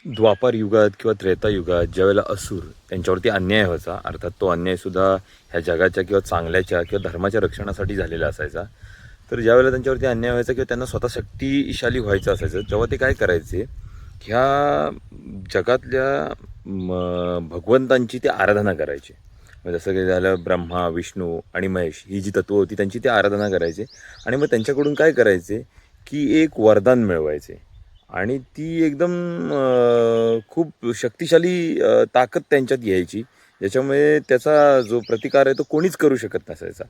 द्वापार युगात किंवा त्रेता युगात ज्यावेळेला असुर त्यांच्यावरती अन्याय व्हायचा, अर्थात तो अन्यायसुद्धा ह्या जगाच्या किंवा चांगल्याच्या किंवा धर्माच्या रक्षणासाठी झालेला असायचा. तर ज्यावेळेला त्यांच्यावरती अन्याय व्हायचा किंवा त्यांना स्वतः शक्तिशाली व्हायचं असायचं, तेव्हा ते काय करायचे, ह्या जगातल्या भगवंतांची ते आराधना करायचे. मग जसं काही झालं, ब्रह्मा, विष्णू आणि महेश ही जी तत्त्वं होती त्यांची ते आराधना करायचे. आणि मग त्यांच्याकडून काय करायचे की एक वरदान मिळवायचे. आणि ती एकदम खूप शक्तिशाली ताकद त्यांच्यात यायची, ज्याच्यामुळे त्याचा जो प्रतिकार आहे तो कोणीच करू शकत नसायचा.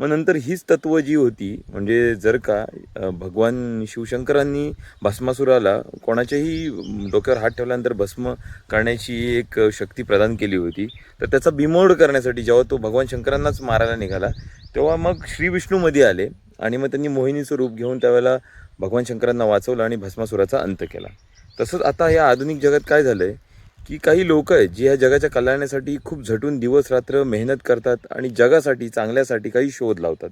मग नंतर हीच तत्त्व जी होती, म्हणजे जर का भगवान शिवशंकरांनी भस्मासुराला कोणाच्याही डोक्यावर हात ठेवल्यानंतर भस्म करण्याची एक शक्ती प्रदान केली होती, तर त्याचा बिमोड करण्यासाठी जेव्हा तो भगवान शंकरांनाच मारायला निघाला, तेव्हा मग श्री विष्णूमध्ये आले आणि मग त्यांनी मोहिनी स्वरूप घेऊन त्यावेळेला भगवान शंकरांना वाचवलं आणि भस्मासुराचा अंत केला. तसंच आता या आधुनिक जगात काय झालं आहे की काही लोक आहेत जी ह्या जगाच्या कल्याणासाठी खूप झटून दिवस रात्र मेहनत करतात आणि जगासाठी चांगल्यासाठी काही शोध लावतात.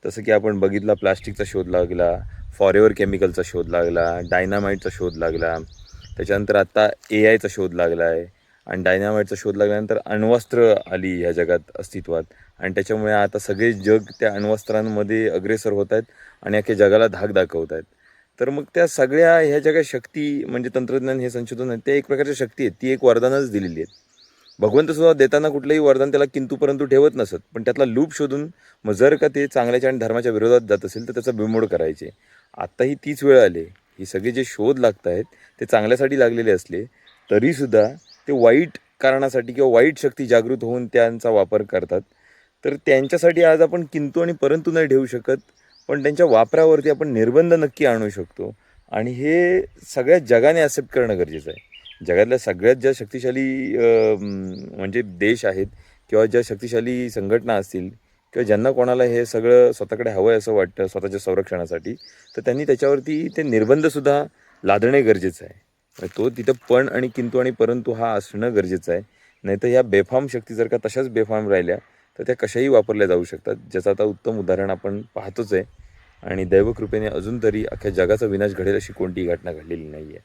जसं की आपण बघितला, प्लास्टिकचा शोध लागला, फॉरेवर केमिकलचा शोध लागला, डायनामाईटचा शोध लागला, त्याच्यानंतर आता AI चा शोध लागला आहे. आणि डायनामाईटचा शोध लागल्यानंतर अण्वस्त्र आली ह्या जगात अस्तित्वात. आणि त्याच्यामुळे आता सगळे जग त्या अण्वस्त्रांमध्ये अग्रेसर होत आहेत आणि अख्ख्या जगाला धाक दाखवत आहेत. तर मग त्या सगळ्या ह्या ज्या काही शक्ती, म्हणजे तंत्रज्ञान, हे संशोधन आहे, ते एक प्रकारची शक्ती आहे, ती एक वरदानच दिलेली आहे. भगवंतसुद्धा देताना कुठलंही वरदान त्याला किंतु परंतु ठेवत नसत, पण त्यातला लूप शोधून मग जर का ते चांगल्याच्या आणि धर्माच्या विरोधात जात असेल तर त्याचा बिमोड करायचे. आत्ताही तीच वेळ आली. ही सगळे जे शोध लागत आहेत ते चांगल्यासाठी लागलेले असले तरीसुद्धा ते वाईट कारणासाठी किंवा वाईट शक्ती जागृत होऊन त्यांचा वापर करतात. तर त्यांच्यासाठी आज आपण किंतु आणि परंतु नाही ठेवू शकत, पण त्यांच्या वापरावरती आपण निर्बंध नक्की आणू शकतो. आणि हे सगळ्या जगाने ॲक्सेप्ट करणं गरजेचं आहे. जगातल्या सगळ्यात ज्या शक्तिशाली म्हणजे देश आहेत किंवा ज्या शक्तिशाली संघटना असतील किंवा ज्यांना कोणाला हे सगळं स्वतःकडे हवं आहे असं वाटतं स्वतःच्या संरक्षणासाठी, तर त्यांनी त्याच्यावरती ते निर्बंधसुद्धा लादणे गरजेचं आहे. तो तिथं पण आणि किंतु आणि परंतु हा असणं गरजेचं आहे. नाहीतर ह्या बेफाम शक्ती जर का तशाच बेफाम राहिल्या तर त्या कशाही वापरल्या जाऊ शकतात, ज्याचं आता उत्तम उदाहरण आपण पाहतोच आहे. आणि दैवकृपेने अजून तरी अख्ख्या जगाचा विनाश घडेल अशी कोणतीही घटना घडलेली नाही आहे.